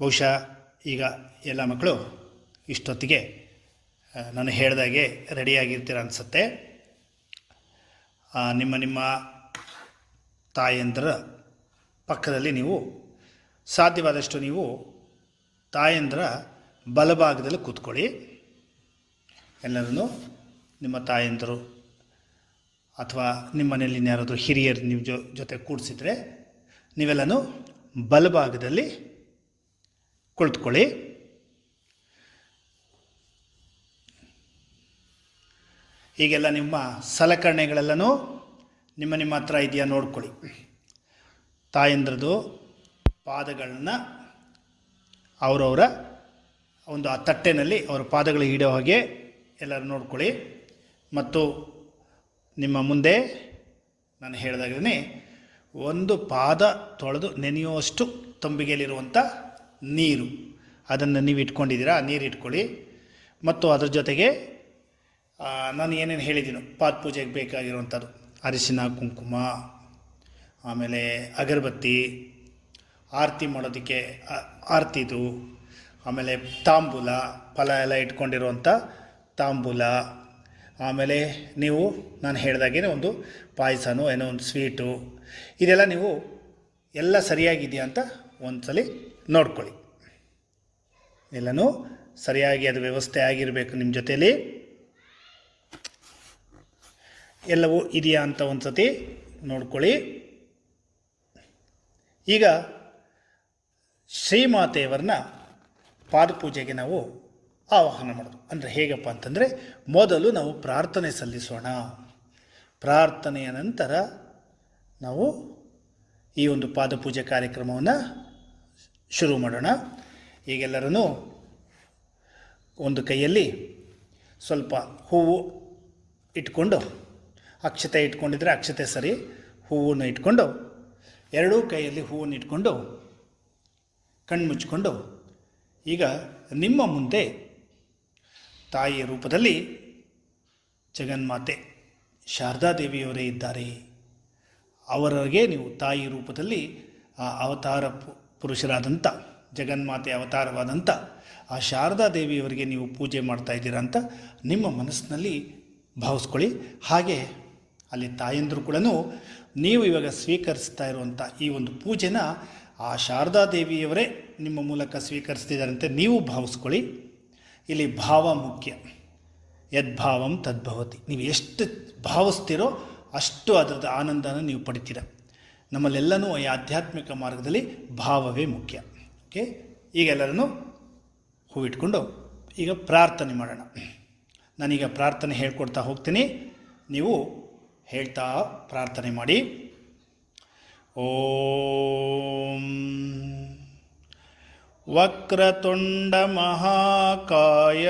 ಬಹುಶಃ ಈಗ ಎಲ್ಲ ಮಕ್ಕಳು ಇಷ್ಟೊತ್ತಿಗೆ ನಾನು ಹೇಳಿದಾಗೆ ರೆಡಿಯಾಗಿರ್ತೀರ ಅನಿಸುತ್ತೆ. ನಿಮ್ಮ ತಾಯಂದಿರ ಪಕ್ಕದಲ್ಲಿ ನೀವು ಸಾಧ್ಯವಾದಷ್ಟು ನೀವು ತಾಯಂದಿರ ಬಲಭಾಗದಲ್ಲಿ ಕೂತ್ಕೊಳ್ಳಿ. ಎಲ್ಲರೂ ನಿಮ್ಮ ತಾಯಂದಿರು ಅಥವಾ ನಿಮ್ಮ ಮನೆಯಲ್ಲಿ ಯಾರಾದರೂ ಹಿರಿಯರು ನೀವು ಜೊತೆ ಕೂಡಿಸಿದ್ರೆ ನೀವೆಲ್ಲನೂ ಬಲಭಾಗದಲ್ಲಿ ಕುಳಿತುಕೊಳ್ಳಿ. ಈಗೆಲ್ಲ ನಿಮ್ಮ ಸಲಕರಣೆಗಳೆಲ್ಲನೂ ನಿಮ್ಮ ಹತ್ರ ಇದೆಯಾ ನೋಡ್ಕೊಳ್ಳಿ. ತಾಯಂದ್ರದ್ದು ಪಾದಗಳನ್ನ ಅವರವರ ಒಂದು ಆ ತಟ್ಟೆನಲ್ಲಿ ಅವರ ಪಾದಗಳು ಹಿಡಿಯೋ ಹಾಗೆ ಎಲ್ಲರೂ ನೋಡ್ಕೊಳ್ಳಿ. ಮತ್ತು ನಿಮ್ಮ ಮುಂದೆ ನಾನು ಹೇಳಿದಾಗಲೇ ಒಂದು ಪಾದ ತೊಳೆದು ನೆನೆಯುವಷ್ಟು ತಂಬಿಗೆಯಲ್ಲಿರುವಂಥ ನೀರು, ಅದನ್ನು ನೀವು ಇಟ್ಕೊಂಡಿದ್ದೀರಾ, ನೀರು ಇಟ್ಕೊಳ್ಳಿ. ಮತ್ತು ಅದ್ರ ಜೊತೆಗೆ ನಾನು ಏನೇನು ಹೇಳಿದ್ದೀನೋ ಪಾದ ಪೂಜೆಗೆ ಬೇಕಾಗಿರುವಂಥದ್ದು ಅರಿಶಿನ ಕುಂಕುಮ, ಆಮೇಲೆ ಅಗರಬತ್ತಿ, ಆರತಿ ಮಾಡೋದಕ್ಕೆ ಆರತಿದು, ಆಮೇಲೆ ತಾಂಬೂಲ, ಫಲ ಎಲ್ಲ ಇಟ್ಕೊಂಡಿರುವಂಥ ತಾಂಬೂಲ, ಆಮೇಲೆ ನೀವು ನಾನು ಹೇಳಿದಾಗೇ ಒಂದು ಪಾಯಸನೋ ಏನೋ ಒಂದು ಸ್ವೀಟು, ಇದೆಲ್ಲ ನೀವು ಎಲ್ಲ ಸರಿಯಾಗಿದೆಯಾ ಅಂತ ಒಂದ್ಸಲಿ ನೋಡ್ಕೊಳ್ಳಿ. ಎಲ್ಲನೂ ಸರಿಯಾಗಿ ಅದು ವ್ಯವಸ್ಥೆ ಆಗಿರಬೇಕು. ನಿಮ್ಮ ಜೊತೆಯಲ್ಲಿ ಎಲ್ಲವೂ ಇದೆಯಾ ಅಂತ ಒಂದು ಸತಿ ನೋಡ್ಕೊಳ್ಳಿ. ಈಗ ಶ್ರೀಮಾತೆಯವರನ್ನ ಪಾದಪೂಜೆಗೆ ನಾವು ಆವಾಹನ ಮಾಡೋದು. ಅಂದರೆ ಹೇಗಪ್ಪ ಅಂತಂದರೆ, ಮೊದಲು ನಾವು ಪ್ರಾರ್ಥನೆ ಸಲ್ಲಿಸೋಣ. ಪ್ರಾರ್ಥನೆಯ ನಂತರ ನಾವು ಈ ಒಂದು ಪಾದಪೂಜೆ ಕಾರ್ಯಕ್ರಮವನ್ನು ಶುರು ಮಾಡೋಣ. ಈಗೆಲ್ಲರೂ ಒಂದು ಕೈಯಲ್ಲಿ ಸ್ವಲ್ಪ ಹೂವು ಇಟ್ಕೊಂಡು, ಅಕ್ಷತೆ ಇಟ್ಕೊಂಡಿದ್ರೆ ಅಕ್ಷತೆ ಸರಿ, ಹೂವನ್ನು ಇಟ್ಕೊಂಡು ಎರಡೂ ಕೈಯಲ್ಲಿ ಹೂವನ್ನು ಇಟ್ಕೊಂಡು ಕಣ್ಣು ಮುಚ್ಕೊಂಡು, ಈಗ ನಿಮ್ಮ ಮುಂದೆ ತಾಯಿಯ ರೂಪದಲ್ಲಿ ಜಗನ್ಮಾತೆ ಶಾರದಾದೇವಿಯವರೇ ಇದ್ದಾರೆ. ಅವರಿಗೆ ನೀವು ತಾಯಿ ರೂಪದಲ್ಲಿ ಆ ಅವತಾರ ಪುರುಷರಾದಂಥ ಜಗನ್ಮಾತೆ ಅವತಾರವಾದಂಥ ಆ ಶಾರದಾದೇವಿಯವರಿಗೆ ನೀವು ಪೂಜೆ ಮಾಡ್ತಾ ಇದ್ದೀರಾ ಅಂತ ನಿಮ್ಮ ಮನಸ್ಸಿನಲ್ಲಿ ಭಾವಿಸ್ಕೊಳ್ಳಿ. ಹಾಗೆ ಅಲ್ಲಿ ತಾಯಂದರು ಕೂಡ ನೀವು ಇವಾಗ ಸ್ವೀಕರಿಸ್ತಾ ಇರುವಂಥ ಈ ಒಂದು ಪೂಜೆನ ಆ ಶಾರದಾದೇವಿಯವರೇ ನಿಮ್ಮ ಮೂಲಕ ಸ್ವೀಕರಿಸ್ತಿದ್ದಾರಂತೆ ನೀವು ಭಾವಿಸ್ಕೊಳ್ಳಿ. ಇಲ್ಲಿ ಭಾವ ಮುಖ್ಯ. ಯದ್ಭಾವಂ ತದ್ಭವತಿ. ನೀವು ಎಷ್ಟು ಭಾವಿಸ್ತೀರೋ ಅಷ್ಟು ಅದರದ ಆನಂದನ ನೀವು ಪಡಿತೀರ. ನಮ್ಮಲ್ಲೆಲ್ಲನೂ ಈ ಆಧ್ಯಾತ್ಮಿಕ ಮಾರ್ಗದಲ್ಲಿ ಭಾವವೇ ಮುಖ್ಯ. ಓಕೆ, ಈಗೆಲ್ಲರೂ ಹೂವಿಟ್ಕೊಂಡು ಈಗ ಪ್ರಾರ್ಥನೆ ಮಾಡೋಣ. ನಾನೀಗ ಪ್ರಾರ್ಥನೆ ಹೇಳ್ಕೊಡ್ತಾ ಹೋಗ್ತೀನಿ, ನೀವು ಹೇಳ್ತಾ ಪ್ರಾರ್ಥನೆ ಮಾಡಿ. ಓಂ ವಕ್ರತುಂಡ ಮಹಾಕಾಯ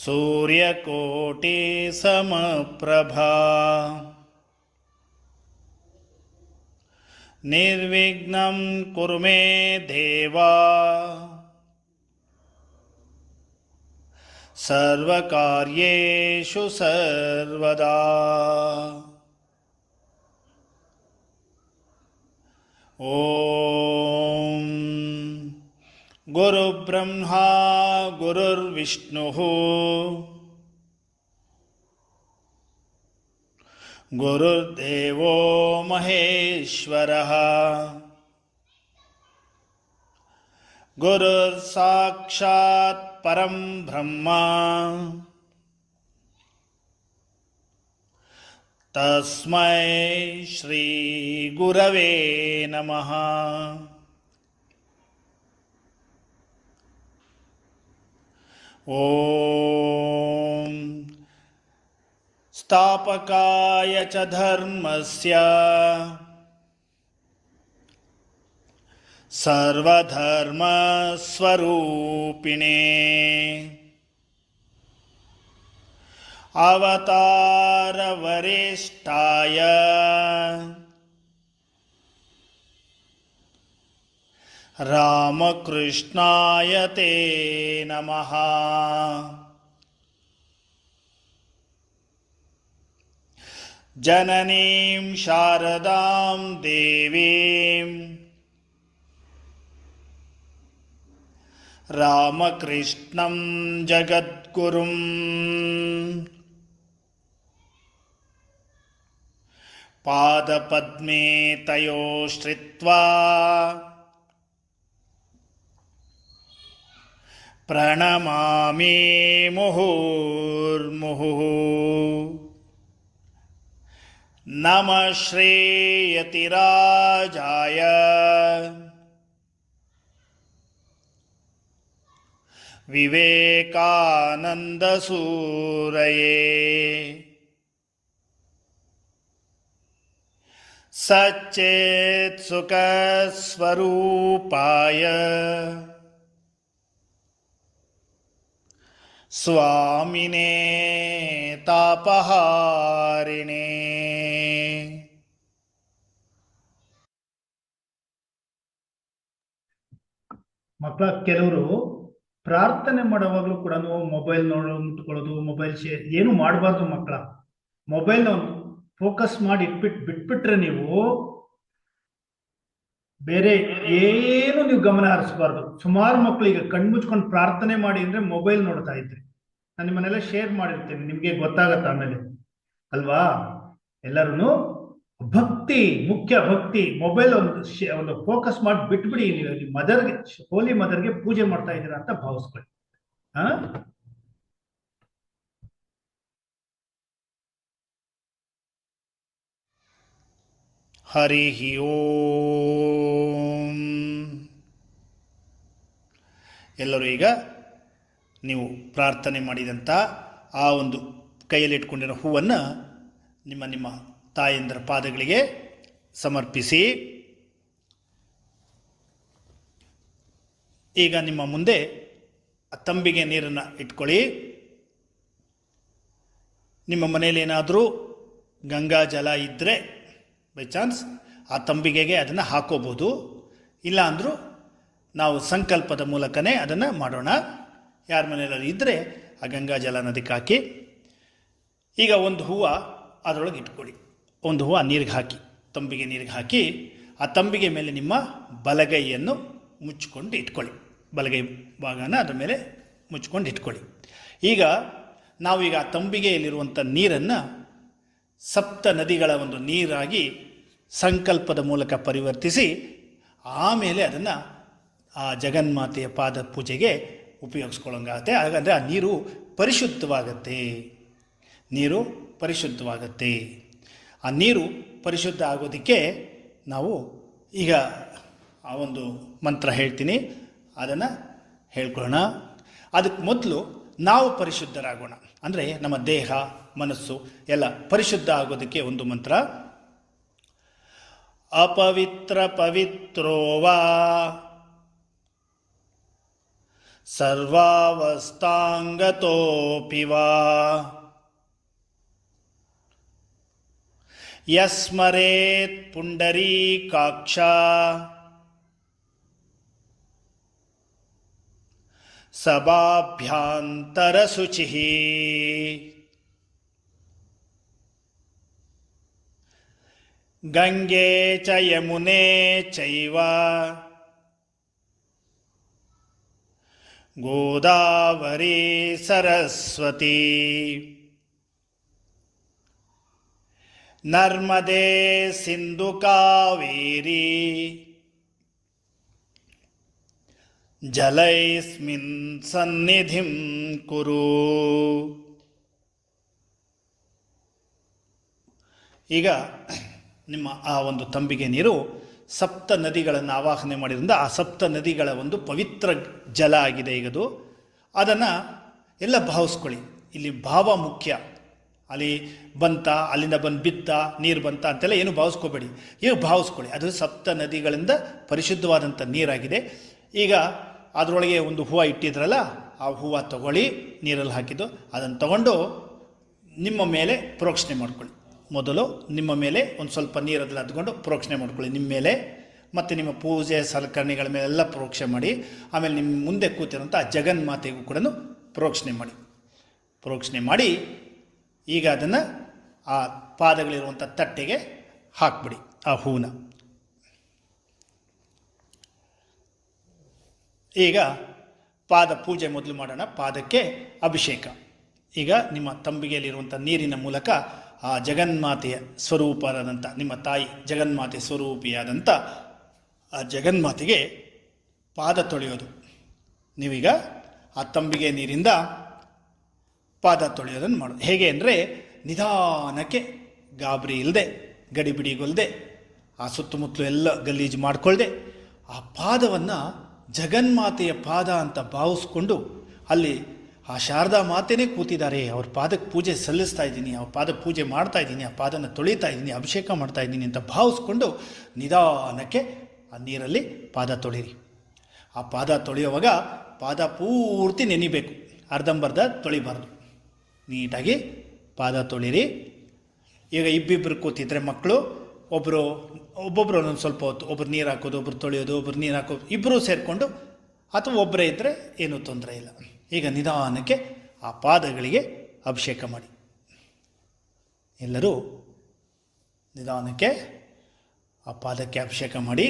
ಸೂರ್ಯಕೋಟಿ ಸಮಪ್ರಭಾ ನಿರ್ವಿಘ್ನಂ ಕುರು ಮೇ ದೇವಾ ಸರ್ವಕಾರ್ಯೇಷು ಸರ್ವದಾ. ಓಂ ಗುರುಬ್ರಹ್ಮಾ ಗುರುರ್ವಿಷ್ಣುಃ ಗುರುರ್ದೇವೋ ಮಹೇಶ್ವರಃ ಗುರುರ್ ಸಾಕ್ಷಾತ್ ಪರಂ ಬ್ರಹ್ಮ ತಸ್ಮೈ ಶ್ರೀ ಗುರವೇ ನಮಃ. ಓಂ ಸ್ಥಾಪಕಾಯ ಚ ಧರ್ಮಸ್ಯ ಸರ್ವಧರ್ಮಸ್ವರೂಪಿಣೇ ಅವತಾರವರಿಷ್ಠಾಯ ರಾಮಕೃಷ್ಣಾಯ ತೇ ನಮಃ. ಜನನೀಂ ಶಾರದಾಂ ದೇವೀಂ ರಾಮಕೃಷ್ಣಂ ಜಗದ್ಗುರುಂ ಪಾದಪದ್ಮೇ ತಯೋಶ್ರಿತ್ವಾ ಪ್ರಣಮಾಮಿ ಮುಹುರ್ಮುಹುಃ. ನಮಃ ಶ್ರೇಯತಿರಾಜಾಯ ವಿವೇಕಾನಂದಸೂರಯೇ ಸಚ್ಚಿತ್ಸುಖಸ್ವರೂಪಾಯ ಸ್ವಾಮಿನೇ ತಾಪಹಾರಿಣೇ. ಮಕ್ಕಳ ಕೆಲವರು ಪ್ರಾರ್ಥನೆ ಮಾಡುವಾಗಲೂ ಕೂಡ ಮೊಬೈಲ್ ಮುಟ್ಕೊಳ್ಳೋದು, ಮೊಬೈಲ್ ಏನು ಮಾಡಬಾರ್ದು ಮಕ್ಕಳ. ಮೊಬೈಲ್ನ ಒಂದು ಫೋಕಸ್ ಮಾಡಿ ಬಿಟ್ಬಿಟ್ರೆ ನೀವು ಬೇರೆ ಏನು ನೀವು ಗಮನ ಹರಿಸಬಾರ್ದು. ಸುಮಾರು ಮಕ್ಕಳಿಗೆ ಕಣ್ಮುಚ್ಕೊಂಡು ಪ್ರಾರ್ಥನೆ ಮಾಡಿ ಅಂದ್ರೆ ಮೊಬೈಲ್ ನೋಡ್ತಾ ಇದ್ರಿ. ನಾನು ನಿಮ್ಮನ್ನೆಲ್ಲ ಶೇರ್ ಮಾಡಿರ್ತೇನೆ, ನಿಮ್ಗೆ ಗೊತ್ತಾಗತ್ತ ಆಮೇಲೆ ಅಲ್ವಾ. ಎಲ್ಲರೂ ಭಕ್ತಿ, ಮುಖ್ಯ ಭಕ್ತಿ. ಮೊಬೈಲ್ ಒಂದು ಫೋಕಸ್ ಮಾಡಿ ಬಿಟ್ಬಿಡಿ. ನೀವು ಮದರ್ಗೆ, ಹೋಲಿ ಮದರ್ಗೆ ಪೂಜೆ ಮಾಡ್ತಾ ಇದ್ದೀರಾ ಅಂತ ಭಾವಿಸ್ಕೊಳ್ಳಿ. ಹರಿ ಓಂ. ಎಲ್ಲರೂ ಈಗ ನೀವು ಪ್ರಾರ್ಥನೆ ಮಾಡಿದಂಥ ಆ ಒಂದು ಕೈಯಲ್ಲಿ ಇಟ್ಕೊಂಡಿರೋ ಹೂವನ್ನು ನಿಮ್ಮ ನಿಮ್ಮ ತಾಯಂದಿರ ಪಾದಗಳಿಗೆ ಸಮರ್ಪಿಸಿ, ಈಗ ನಿಮ್ಮ ಮುಂದೆ ಆ ತಂಬಿಗೆ ನೀರನ್ನು ಇಟ್ಕೊಳ್ಳಿ. ನಿಮ್ಮ ಮನೆಯಲ್ಲಿ ಏನಾದರೂ ಗಂಗಾ ಜಲ ಇದ್ದರೆ ಬೈ ಚಾನ್ಸ್ ಆ ತಂಬಿಗೆಗೆ ಅದನ್ನು ಹಾಕೋಬೋದು. ಇಲ್ಲ ಅಂದರೂ ನಾವು ಸಂಕಲ್ಪದ ಮೂಲಕನೇ ಅದನ್ನು ಮಾಡೋಣ. ಯಾರ ಮನೆಯಲ್ಲಿ ಇದ್ದರೆ ಆ ಗಂಗಾ ಜಲ ನದಿಗೆ ಹಾಕಿ. ಈಗ ಒಂದು ಹೂವು ಅದರೊಳಗೆ ಇಟ್ಕೊಳ್ಳಿ. ಒಂದು ಹೂವು ನೀರಿಗೆ ಹಾಕಿ, ತಂಬಿಗೆ ನೀರಿಗೆ ಹಾಕಿ, ಆ ತಂಬಿಗೆ ಮೇಲೆ ನಿಮ್ಮ ಬಲಗೈಯನ್ನು ಮುಚ್ಚಿಕೊಂಡು ಇಟ್ಕೊಳ್ಳಿ. ಬಲಗೈ ಭಾಗನ ಅದರ ಮೇಲೆ ಮುಚ್ಕೊಂಡು ಇಟ್ಕೊಳ್ಳಿ. ಈಗ ನಾವೀಗ ಆ ತಂಬಿಗೆಯಲ್ಲಿರುವಂಥ ನೀರನ್ನು ಸಪ್ತ ನದಿಗಳ ಒಂದು ನೀರಾಗಿ ಸಂಕಲ್ಪದ ಮೂಲಕ ಪರಿವರ್ತಿಸಿ ಆಮೇಲೆ ಅದನ್ನು ಆ ಜಗನ್ಮಾತೆಯ ಪಾದ ಪೂಜೆಗೆ ಉಪಯೋಗಿಸ್ಕೊಳ್ಳೋಂಗಾಗತ್ತೆ. ಹಾಗಾದರೆ ಆ ನೀರು ಪರಿಶುದ್ಧವಾಗತ್ತೆ. ನೀರು ಪರಿಶುದ್ಧವಾಗತ್ತೆ. ಆ ನೀರು ಪರಿಶುದ್ಧ ಆಗೋದಕ್ಕೆ ನಾವು ಈಗ ಆ ಒಂದು ಮಂತ್ರ ಹೇಳ್ತೀನಿ, ಅದನ್ನು ಹೇಳ್ಕೊಳ್ಳೋಣ. ಅದಕ್ಕೆ ಮೊದಲು ನಾವು ಪರಿಶುದ್ಧರಾಗೋಣ. ಅಂದರೆ ನಮ್ಮ ದೇಹ, ಮನಸ್ಸು ಎಲ್ಲ ಪರಿಶುದ್ಧ ಆಗೋದಕ್ಕೆ ಒಂದು ಮಂತ್ರ. ಅಪವಿತ್ರ ಪವಿತ್ರೋವಾ ಸರ್ವಾವಸ್ಥಾಂಗತೋಪಿ ವಾ ಯಸ್ಮರೇತ್ ಪುಂಡರೀಕಾಕ್ಷ ಸಭಾಭ್ಯಾಂತರಶುಚಿಃ ಗಂಗೆ ಚ ಯಮುನೆ ಚೈವ ಗೋದಾವರಿ ಸರಸ್ವತಿ ನರ್ಮದೆ ಸಿಂಧು ಕಾವೇರಿ ಜಲೈಸ್ಮಿನ್ ಸನ್ನಿಧಿಂ ಕುರು. ಈಗ ನಿಮ್ಮ ಆ ಒಂದು ತಂಬಿಗೆ ನೀರು ಸಪ್ತ ನದಿಗಳನ್ನು ಆವಾಹನೆ ಮಾಡಿದ್ರಿಂದ ಆ ಸಪ್ತ ನದಿಗಳ ಒಂದು ಪವಿತ್ರ ಜಲ ಆಗಿದೆ ಈಗದು. ಅದನ್ನು ಎಲ್ಲ ಭಾವಿಸ್ಕೊಳ್ಳಿ. ಇಲ್ಲಿ ಭಾವ ಮುಖ್ಯ. ಅಲ್ಲಿ ಬಂತ, ಅಲ್ಲಿಂದ ಬಂದು ಬಿತ್ತ, ನೀರು ಬಂತ ಅಂತೆಲ್ಲ ಏನು ಭಾವಿಸ್ಕೋಬೇಡಿ. ಈಗ ಭಾವಿಸ್ಕೊಳ್ಳಿ, ಅದು ಸಪ್ತ ನದಿಗಳಿಂದ ಪರಿಶುದ್ಧವಾದಂಥ ನೀರಾಗಿದೆ. ಈಗ ಅದರೊಳಗೆ ಒಂದು ಹೂವು ಇಟ್ಟಿದ್ರಲ್ಲ, ಆ ಹೂವು ತಗೊಳ್ಳಿ, ನೀರಲ್ಲಿ ಹಾಕಿದ್ದು ಅದನ್ನು ತಗೊಂಡು ನಿಮ್ಮ ಮೇಲೆ ಪ್ರೋಕ್ಷಣೆ ಮಾಡ್ಕೊಳ್ಳಿ. ಮೊದಲು ನಿಮ್ಮ ಮೇಲೆ ಒಂದು ಸ್ವಲ್ಪ ನೀರಲ್ಲಿ ಅದ್ಕೊಂಡು ಪ್ರೋಕ್ಷಣೆ ಮಾಡ್ಕೊಳ್ಳಿ. ನಿಮ್ಮ ಮೇಲೆ ಮತ್ತು ನಿಮ್ಮ ಪೂಜೆ ಸಲಕರಣೆಗಳ ಮೇಲೆಲ್ಲ ಪ್ರೋಕ್ಷಣೆ ಮಾಡಿ. ಆಮೇಲೆ ನಿಮ್ಮ ಮುಂದೆ ಕೂತಿರೋಂಥ ಆ ಜಗನ್ಮಾತೆಗೂ ಕೂಡ ಪ್ರೋಕ್ಷಣೆ ಮಾಡಿ. ಈಗ ಅದನ್ನು ಆ ಪಾದಗಳಿರುವಂಥ ತಟ್ಟೆಗೆ ಹಾಕ್ಬಿಡಿ ಆ ಹೂವನ್ನ. ಈಗ ಪಾದ ಪೂಜೆ ಮೊದಲು ಮಾಡೋಣ. ಪಾದಕ್ಕೆ ಅಭಿಷೇಕ. ಈಗ ನಿಮ್ಮ ತಂಬಿಗೆಯಲ್ಲಿರುವಂಥ ನೀರಿನ ಮೂಲಕ ಆ ಜಗನ್ಮಾತೆಯ ಸ್ವರೂಪರಾದಂಥ ನಿಮ್ಮ ತಾಯಿ ಜಗನ್ಮಾತೆ ಸ್ವರೂಪಿಯಾದಂಥ ಆ ಜಗನ್ಮಾತೆಗೆ ಪಾದ ತೊಳೆಯೋದು. ನೀವೀಗ ಆ ತಂಬಿಗೆ ನೀರಿಂದ ಪಾದ ತೊಳೆಯೋದನ್ನು ಮಾಡೋದು. ಹೇಗೆ ಅಂದರೆ ನಿಧಾನಕ್ಕೆ, ಗಾಬರಿ ಇಲ್ಲದೆ, ಗಡಿಬಿಡಿಗೊಲ್ಲದೆ, ಆ ಸುತ್ತಮುತ್ತಲು ಎಲ್ಲ ಗಲೀಜು ಮಾಡಿಕೊಳ್ಳದೆ ಆ ಪಾದವನ್ನು ಜಗನ್ಮಾತೆಯ ಪಾದ ಅಂತ ಭಾವಿಸ್ಕೊಂಡು, ಅಲ್ಲಿ ಆ ಶಾರದಾ ಮಾತೆನೇ ಕೂತಿದ್ದಾರೆ, ಅವ್ರ ಪಾದಕ್ಕೆ ಪೂಜೆ ಸಲ್ಲಿಸ್ತಾ ಇದ್ದೀನಿ, ಅವ್ರ ಪಾದ ಪೂಜೆ ಮಾಡ್ತಾ ಇದ್ದೀನಿ, ಆ ಪಾದನ ತೊಳಿತಾ ಇದ್ದೀನಿ, ಅಭಿಷೇಕ ಮಾಡ್ತಾ ಇದ್ದೀನಿ ಅಂತ ಭಾವಿಸ್ಕೊಂಡು ನಿಧಾನಕ್ಕೆ ಆ ನೀರಲ್ಲಿ ಪಾದ ತೊಳಿರಿ. ಆ ಪಾದ ತೊಳೆಯುವಾಗ ಪಾದ ಪೂರ್ತಿ ನೆನಿಬೇಕು, ಅರ್ಧಂಬರ್ಧ ತೊಳಿಬಾರ್ದು. ನೀಟಾಗಿ ಪಾದ ತೊಳಿರಿ. ಈಗ ಇಬ್ಬಿಬ್ಬರು ಕೂತಿದ್ರೆ ಮಕ್ಕಳು ಒಬ್ಬೊಬ್ಬರು ಒಂದೊಂದು ಸ್ವಲ್ಪ ಹೊತ್ತು, ಒಬ್ರು ನೀರು ಹಾಕೋದು, ಒಬ್ರು ತೊಳೆಯೋದು, ಒಬ್ರು ನೀರು ಹಾಕೋದು, ಇಬ್ಬರು ಸೇರಿಕೊಂಡು, ಅಥವಾ ಒಬ್ಬರೇ ಇದ್ದರೆ ಏನೂ ತೊಂದರೆ ಇಲ್ಲ. ಈಗ ನಿಧಾನಕ್ಕೆ ಆ ಪಾದಗಳಿಗೆ ಅಭಿಷೇಕ ಮಾಡಿ. ಎಲ್ಲರೂ ನಿಧಾನಕ್ಕೆ ಆ ಪಾದಕ್ಕೆ ಅಭಿಷೇಕ ಮಾಡಿ.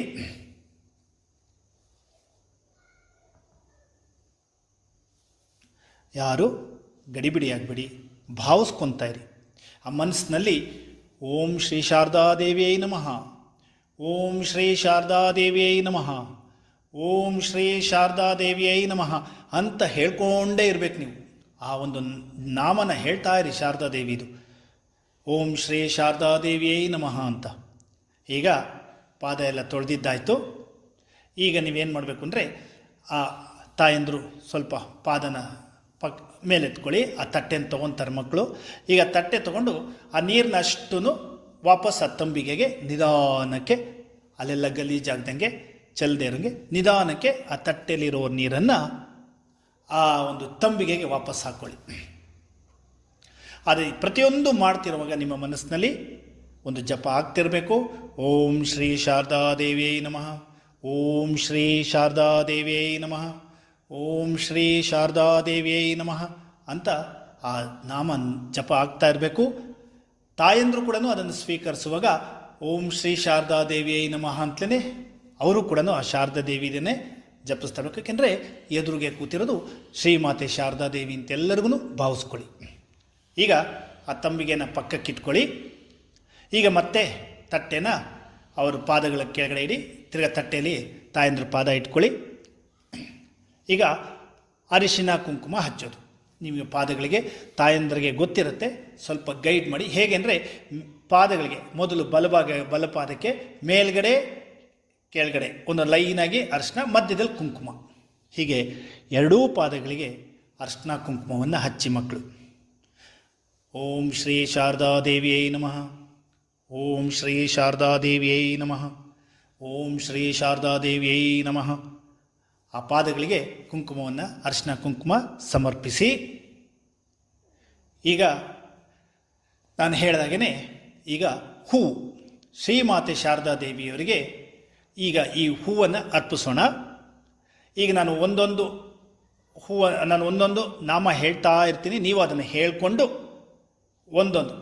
ಯಾರು ಗಡಿಬಿಡಿಯಾಗಬೇಡಿ, ಭಾವಿಸ್ಕೊತಾ ಇರಿ. ಆ ಮನಸ್ಸಿನಲ್ಲಿ ಓಂ ಶ್ರೀ ಶಾರದಾದೇವಿಯೈ ನಮಃ, ಓಂ ಶ್ರೀ ಶಾರದಾದೇವಿಯೈ ನಮಃ, ಓಂ ಶ್ರೀ ಶಾರದಾದೇವಿಯೈ ನಮಃ ಅಂತ ಹೇಳ್ಕೊಂಡೇ ಇರಬೇಕು. ನೀವು ಆ ಒಂದು ನಾಮನ ಹೇಳ್ತಾ ಇರಿ, ಶಾರದಾದೇವಿದು ಓಂ ಶ್ರೀ ಶಾರದಾದೇವಿಯೈ ನಮಃ ಅಂತ. ಈಗ ಪಾದ ಎಲ್ಲ ತೊಳೆದಿದ್ದಾಯಿತು. ಈಗ ನೀವೇನು ಮಾಡಬೇಕು ಅಂದರೆ, ಆ ತಾಯಂದರು ಸ್ವಲ್ಪ ಪಾದನ ಮೇಲೆತ್ಕೊಳ್ಳಿ. ಆ ತಟ್ಟೆನ ತೊಗೊತಾರೆ ಮಕ್ಕಳು. ಈಗ ತಟ್ಟೆ ತೊಗೊಂಡು ಆ ನೀರನ್ನ ಅಷ್ಟೂ ವಾಪಸ್ ಆ ತಂಬಿಗೆಗೆ ನಿಧಾನಕ್ಕೆ, ಅಲ್ಲೆಲ್ಲ ಗಲೀಜಾಗ್ದಂಗೆ, ಚೆಲ್ಲದೆ ಇರೋಂಗೆ ನಿಧಾನಕ್ಕೆ ಆ ತಟ್ಟೆಯಲ್ಲಿರೋ ನೀರನ್ನು ಆ ಒಂದು ತಂಬಿಗೆಗೆ ವಾಪಸ್ ಹಾಕ್ಕೊಳ್ಳಿ. ಅದೇ ಪ್ರತಿಯೊಂದು ಮಾಡ್ತಿರುವಾಗ ನಿಮ್ಮ ಮನಸ್ಸಿನಲ್ಲಿ ಒಂದು ಜಪ ಆಗ್ತಿರಬೇಕು. ಓಂ ಶ್ರೀ ಶಾರದಾದೇವಿಯೈ ನಮಃ, ಓಂ ಶ್ರೀ ಶಾರದಾದೇವಿಯೈ ನಮಃ, ಓಂ ಶ್ರೀ ಶಾರದಾದೇವಿಯೈ ನಮಃ ಅಂತ ಆ ನಾಮ ಜಪ ಆಗ್ತಾ ಇರಬೇಕು. ತಾಯಂದರು ಕೂಡ ಅದನ್ನು ಸ್ವೀಕರಿಸುವಾಗ ಓಂ ಶ್ರೀ ಶಾರದಾದೇವಿಯೈ ನಮಃ ಅಂತಲೇ ಅವರು ಕೂಡ ಆ ಶಾರದಾದೇವಿಯನ್ನೇ ಜಪಿಸ್ತಾ ಇರಬೇಕು. ಯಾಕೆಂದರೆ ಎದುರಿಗೆ ಕೂತಿರೋದು ಶ್ರೀಮಾತೆ ಶಾರದಾದೇವಿ ಅಂತೆಲ್ಲರಿಗೂ ಭಾವಿಸ್ಕೊಳ್ಳಿ. ಈಗ ಆ ತಂಬಿಗೆನ ಪಕ್ಕಕ್ಕಿಟ್ಕೊಳ್ಳಿ. ಈಗ ಮತ್ತೆ ತಟ್ಟೆನ ಅವ್ರ ಪಾದಗಳ ಕೆಳಗಡೆ ಇಡಿ. ತಿರ್ಗಾ ತಟ್ಟೆಯಲ್ಲಿ ತಾಯಂದ್ರ ಪಾದ ಇಟ್ಕೊಳ್ಳಿ. ಈಗ ಅರಿಶಿನ ಕುಂಕುಮ ಹಚ್ಚೋದು. ನಿಮಗೆ ಪಾದಗಳಿಗೆ ತಾಯಂದ್ರಿಗೆ ಗೊತ್ತಿರುತ್ತೆ, ಸ್ವಲ್ಪ ಗೈಡ್ ಮಾಡಿ. ಹೇಗೆ ಅಂದರೆ, ಪಾದಗಳಿಗೆ ಮೊದಲು ಬಲಪಾದಕ್ಕೆ ಮೇಲ್ಗಡೆ ಕೆಳಗಡೆ ಒಂದು ಲೈನಾಗಿ ಅರಿಶಿನ, ಮಧ್ಯದಲ್ಲಿ ಕುಂಕುಮ, ಹೀಗೆ ಎರಡೂ ಪಾದಗಳಿಗೆ ಅರಿಶಿನ ಕುಂಕುಮವನ್ನು ಹಚ್ಚಿ ಮಕ್ಕಳು. ಓಂ ಶ್ರೀ ಶಾರದಾದೇವಿಯೈ ನಮಃ, ಓಂ ಶ್ರೀ ಶಾರದಾದೇವಿಯೈ ನಮಃ, ಓಂ ಶ್ರೀ ಶಾರದಾದೇವಿಯೈ ನಮಃ. ಆ ಪಾದಗಳಿಗೆ ಕುಂಕುಮವನ್ನು, ಅರಿಶಿನ ಕುಂಕುಮ ಸಮರ್ಪಿಸಿ. ಈಗ ನಾನು ಹೇಳಿದಾಗೇ ಈಗ ಹೂವು, ಶ್ರೀಮಾತೆ ಶಾರದಾದೇವಿಯವರಿಗೆ ಈಗ ಈ ಹೂವನ್ನು ಅರ್ಪಿಸೋಣ. ಈಗ ನಾನು ಒಂದೊಂದು ನಾಮ ಹೇಳ್ತಾ ಇರ್ತೀನಿ. ನೀವು ಅದನ್ನು ಹೇಳಿಕೊಂಡು ಒಂದೊಂದು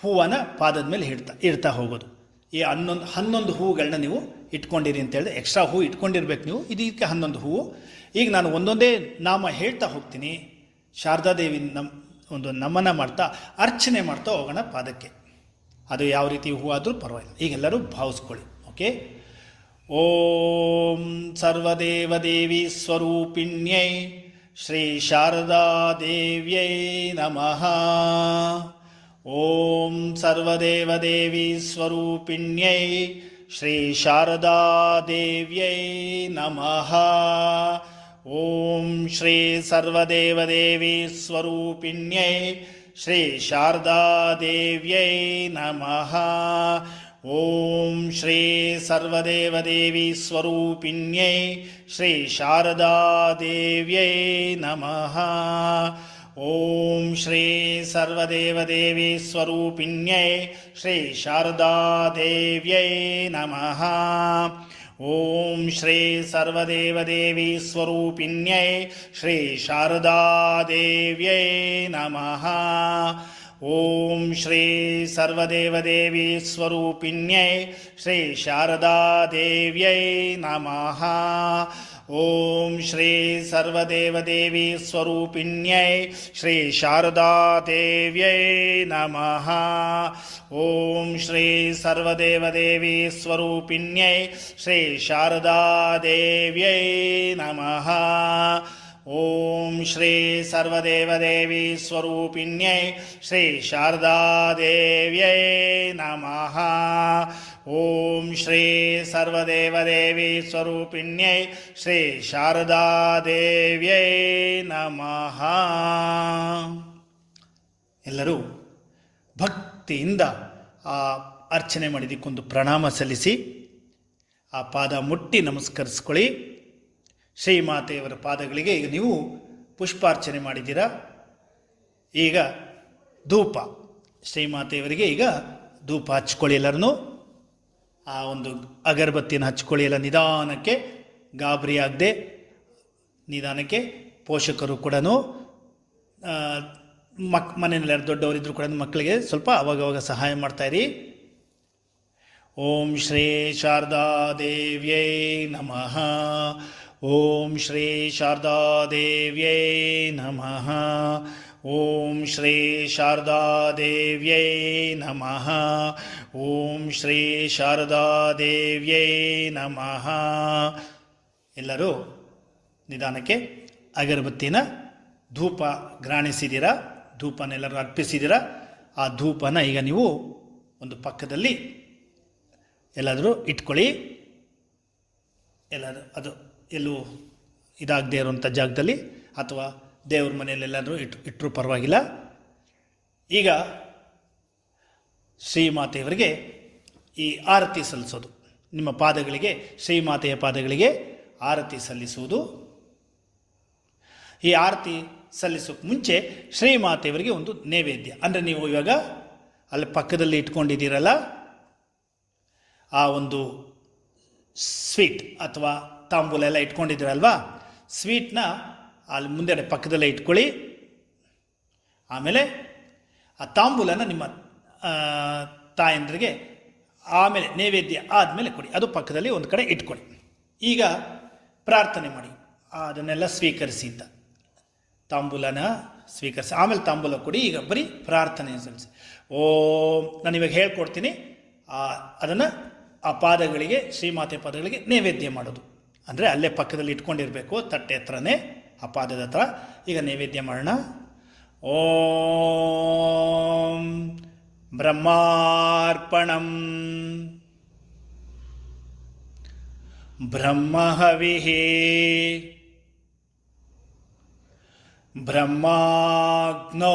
ಹೂವನ್ನು ಪಾದದ ಮೇಲೆ ಇಡ್ತಾ ಹೋಗೋದು. ಈ 11 ಹೂವುಗಳನ್ನ ನೀವು ಇಟ್ಕೊಂಡಿರಿ ಅಂತ ಹೇಳಿದ್ರೆ, ಎಕ್ಸ್ಟ್ರಾ ಹೂ ಇಟ್ಕೊಂಡಿರ್ಬೇಕು ನೀವು. ಇದಕ್ಕೆ 11 ಹೂವು. ಈಗ ನಾನು ಒಂದೊಂದೇ ನಾಮ ಹೇಳ್ತಾ ಹೋಗ್ತೀನಿ. ಶಾರದಾದೇವಿ ಒಂದು ನಮನ ಮಾಡ್ತಾ, ಅರ್ಚನೆ ಮಾಡ್ತಾ ಹೋಗೋಣ ಪಾದಕ್ಕೆ. ಅದು ಯಾವ ರೀತಿ ಹೂ ಆದರೂ ಪರವಾಗಿಲ್ಲ. ಈಗೆಲ್ಲರೂ ಭಾವಿಸ್ಕೊಳ್ಳಿ. ಓಕೆ. ಓಂ ಸರ್ವದೇವದೇವಿ ಸ್ವರೂಪಿಣ್ಯೈ ಶ್ರೀ ಶಾರದಾದೇವ್ಯೈ ನಮಃ. ಓಂ ಸರ್ವದೇವದೇವಿ ಸ್ವರೂಪಿಣ್ಯೈ ಶ್ರೀ ಶಾರದಾದೇವ್ಯೈ ನಮಃ. ಓಂ ಶ್ರೀ ಸರ್ವದೇವದೇವಿ ಸ್ವರೂಪಿಣ್ಯೈ ಶ್ರೀ ಶಾರದಾದೇವ್ಯೈ ನಮಃ. ಓಂ ಶ್ರೀ ಸರ್ವದೇವದೇವಿ ಸ್ವರೂಪಿಣ್ಯೈ ಶ್ರೀ ಶಾರದಾದೇವ್ಯೈ ನಮಃ. ಓಂ ಶ್ರೀ ಸರ್ವದೇವದೇವಿ ಸ್ವರೂಪಿಣ್ಯೈ ಶ್ರೀ ಶಾರದಾದೇವ್ಯೈ ನಮಃ. ಓಂ ಶ್ರೀ ಸರ್ವದೇವದೇವಿ ಸ್ವರೂಪಿಣ್ಯೈ ಶ್ರೀ ಶಾರದಾದೇವ್ಯೈ ನಮಃ. ಓಂ ಶ್ರೀ ಸರ್ವದೇವದೇವಿ ಸ್ವರೂಪಿಣ್ಯೈ ಶ್ರೀ ಶಾರದಾದೇವ್ಯೈ ನಮಃ. ಓಂ ಶ್ರೀ ಸರ್ವದೇವದೇವಿ ಸ್ವರೂಪಿಣ್ಯೈ ಶ್ರೀ ಶಾರದಾದೇವ್ಯೈ ನಮಃ. ಓಂ ಶ್ರೀ ಸರ್ವದೇವದೇವಿ ಸ್ವರೂಪಿಣ್ಯೈ ಶ್ರೀ ಶಾರದಾದೇವ್ಯೈ ನಮಃ. ಓಂ ಶ್ರೀ ಸರ್ವದೇವದೇವಿ ಸ್ವರೂಪಿಣ್ಯೈ ಶ್ರೀ ಶಾರದಾದೇವ್ಯೈ ನಮಃ. ಓಂ ಶ್ರೀ ಸರ್ವದೇವದೇವಿ ಸ್ವರೂಪಿಣ್ಯೈ ಶ್ರೀ ಶಾರದಾದೇವ್ಯೈ ನಮಃ. ಎಲ್ಲರೂ ಭಕ್ತಿಯಿಂದ ಆ ಅರ್ಚನೆ ಮಾಡಿದ್ದಕ್ಕೊಂದು ಪ್ರಣಾಮ ಸಲ್ಲಿಸಿ ಆ ಪಾದ ಮುಟ್ಟಿ ನಮಸ್ಕರಿಸ್ಕೊಳ್ಳಿ. ಶ್ರೀಮಾತೆಯವರ ಪಾದಗಳಿಗೆ ಈಗ ನೀವು ಪುಷ್ಪಾರ್ಚನೆ ಮಾಡಿದ್ದೀರಾ. ಈಗ ಧೂಪ, ಶ್ರೀಮಾತೆಯವರಿಗೆ ಈಗ ಧೂಪ ಹಚ್ಕೊಳ್ಳಿ. ಎಲ್ಲರನ್ನೂ ಆ ಒಂದು ಅಗರಬತ್ತಿನ ಹಚ್ಕೊಳ್ಳಿ. ಎಲ್ಲ ನಿಧಾನಕ್ಕೆ, ಗಾಬರಿ ಆಗದೆ ನಿಧಾನಕ್ಕೆ. ಪೋಷಕರು ಕೂಡ ಮನೆಯಲ್ಲಿ ದೊಡ್ಡವರಿದ್ದರೂ ಕೂಡ ಮಕ್ಕಳಿಗೆ ಸ್ವಲ್ಪ ಅವಾಗವಾಗ ಸಹಾಯ ಮಾಡ್ತಾಯಿರಿ. ಓಂ ಶ್ರೀ ಶಾರದಾದೇವ್ಯೈ ನಮಃ. ಓಂ ಶ್ರೀ ಶಾರದಾದೇವ್ಯೈ ನಮಃ. ಓಂ ಶ್ರೀ ಶಾರದಾದೇವ್ಯೈ ನಮಃ. ಓಂ ಶ್ರೀ ಶಾರದಾದೇವ್ಯೈ ನಮಃ. ಎಲ್ಲರೂ ನಿಧಾನಕ್ಕೆ ಅಗರಬತ್ತಿನ ಧೂಪ ಗ್ರಾಣಿಸಿದ್ದೀರಾ, ಧೂಪನೆಲ್ಲರೂ ಅರ್ಪಿಸಿದ್ದೀರಾ. ಆ ಧೂಪನ ಈಗ ನೀವು ಒಂದು ಪಕ್ಕದಲ್ಲಿ ಎಲ್ಲಾದರೂ ಇಟ್ಕೊಳ್ಳಿ. ಎಲ್ಲರೂ ಅದು ಎಲ್ಲೂ ಇದಾಗದೇ ಇರುವಂಥ ಜಾಗದಲ್ಲಿ ಅಥವಾ ದೇವ್ರ ಮನೆಯಲ್ಲೆಲ್ಲರೂ ಇಟ್ಟರೂ ಪರವಾಗಿಲ್ಲ. ಈಗ ಶ್ರೀಮಾತೆಯವರಿಗೆ ಈ ಆರತಿ ಸಲ್ಲಿಸೋದು, ನಿಮ್ಮ ಪಾದಗಳಿಗೆ, ಶ್ರೀಮಾತೆಯ ಪಾದಗಳಿಗೆ ಆರತಿ ಸಲ್ಲಿಸುವುದು. ಈ ಆರತಿ ಸಲ್ಲಿಸೋಕ್ಕೆ ಮುಂಚೆ ಶ್ರೀಮಾತೆಯವರಿಗೆ ಒಂದು ನೈವೇದ್ಯ, ಅಂದರೆ ನೀವು ಇವಾಗ ಅಲ್ಲಿ ಪಕ್ಕದಲ್ಲಿ ಇಟ್ಕೊಂಡಿದ್ದೀರಲ್ಲ ಆ ಒಂದು ಸ್ವೀಟ್ ಅಥವಾ ತಾಂಬೂಲ ಎಲ್ಲ ಇಟ್ಕೊಂಡಿದ್ದೀರಲ್ವಾ, ಸ್ವೀಟ್ನ ಅಲ್ಲಿ ಮುಂದೆ ಪಕ್ಕದಲ್ಲೇ ಇಟ್ಕೊಳ್ಳಿ. ಆಮೇಲೆ ಆ ತಾಂಬೂಲನ ನಿಮ್ಮ ತಾಯಂದ್ರಿಗೆ ಆಮೇಲೆ ನೈವೇದ್ಯ ಆದಮೇಲೆ ಕೊಡಿ, ಅದು ಪಕ್ಕದಲ್ಲಿ ಒಂದು ಕಡೆ ಇಟ್ಕೊಳ್ಳಿ. ಈಗ ಪ್ರಾರ್ಥನೆ ಮಾಡಿ ಅದನ್ನೆಲ್ಲ ಸ್ವೀಕರಿಸಿ ಅಂತ. ತಾಂಬೂಲನ ಸ್ವೀಕರಿಸಿ ಆಮೇಲೆ ತಾಂಬೂಲ ಕೊಡಿ. ಈಗ ಬರೀ ಪ್ರಾರ್ಥನೆ ಸಲ್ಲಿಸಿ. ಓಂ, ನಾನು ಇವಾಗ ಹೇಳ್ಕೊಡ್ತೀನಿ, ಅದನ್ನು ಆ ಪಾದಗಳಿಗೆ, ಶ್ರೀಮಾತೆ ಪಾದಗಳಿಗೆ ನೈವೇದ್ಯ ಮಾಡೋದು. ಅಂದರೆ ಅಲ್ಲೇ ಪಕ್ಕದಲ್ಲಿ ಇಟ್ಕೊಂಡಿರಬೇಕು, ತಟ್ಟೆ ಹತ್ರನೇ, ಆ ಪಾದದ ಹತ್ರ. ಈಗ ನೈವೇದ್ಯ ಮಾಡೋಣ. ಓಂ ಬ್ರಹ್ಮಾರ್ಪಣಂ ಬ್ರಹ್ಮಹವಿಃ ಬ್ರಹ್ಮಾಗ್ನೋ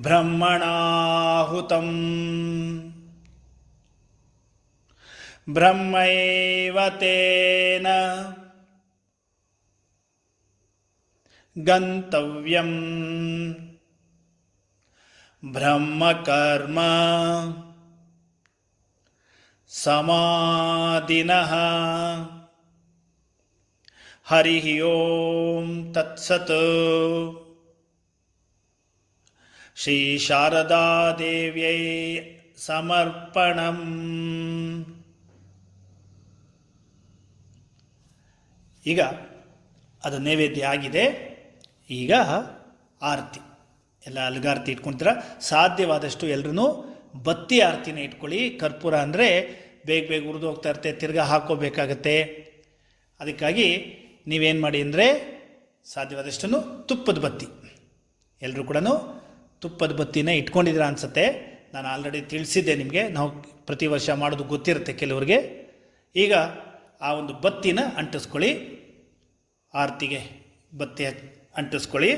ಬ್ರಹ್ಮಣಾಹುತಂ ಬ್ರಹ್ಮೈವ ತೇನ ಗಂತವ್ಯಂ ಬ್ರಹ್ಮಕರ್ಮ ಸಮಾಧಿನಃ. ಹರಿ ಓಂ ತತ್ಸತ್. ಶ್ರೀ ಶಾರದಾದೇವ್ಯೈ ಸಮರ್ಪಣಂ. ಈಗ ಅದು ನೈವೇದ್ಯ ಆಗಿದೆ. ಈಗ ಆರತಿ, ಎಲ್ಲ ಅಲ್ಗಾರತಿ ಇಟ್ಕೊತೀರ. ಸಾಧ್ಯವಾದಷ್ಟು ಎಲ್ಲರೂ ಬತ್ತಿ ಆರತಿನ ಇಟ್ಕೊಳ್ಳಿ. ಕರ್ಪೂರ ಅಂದರೆ ಬೇಗ ಬೇಗ ಉರಿದು ಹೋಗ್ತಾ ಇರುತ್ತೆ, ತಿರ್ಗಾ ಹಾಕೋಬೇಕಾಗತ್ತೆ. ಅದಕ್ಕಾಗಿ ನೀವೇನು ಮಾಡಿ ಅಂದರೆ ಸಾಧ್ಯವಾದಷ್ಟು ತುಪ್ಪದ ಬತ್ತಿ, ಎಲ್ಲರೂ ಕೂಡ ತುಪ್ಪದ ಬತ್ತಿನ ಇಟ್ಕೊಂಡಿದ್ದೀರಾ ಅನಿಸುತ್ತೆ. ನಾನು ಆಲ್ರೆಡಿ ತಿಳಿಸಿದ್ದೆ ನಿಮಗೆ, ನಾವು ಪ್ರತಿ ವರ್ಷ ಮಾಡೋದು ಗೊತ್ತಿರುತ್ತೆ ಕೆಲವರಿಗೆ. ಈಗ ಆ ಒಂದು ಬತ್ತಿನ ಅಂಟಿಸ್ಕೊಳ್ಳಿ, ಆರತಿಗೆ ಬತ್ತಿ ಅಂಟಿಸ್ಕೊಳ್ಳಿ.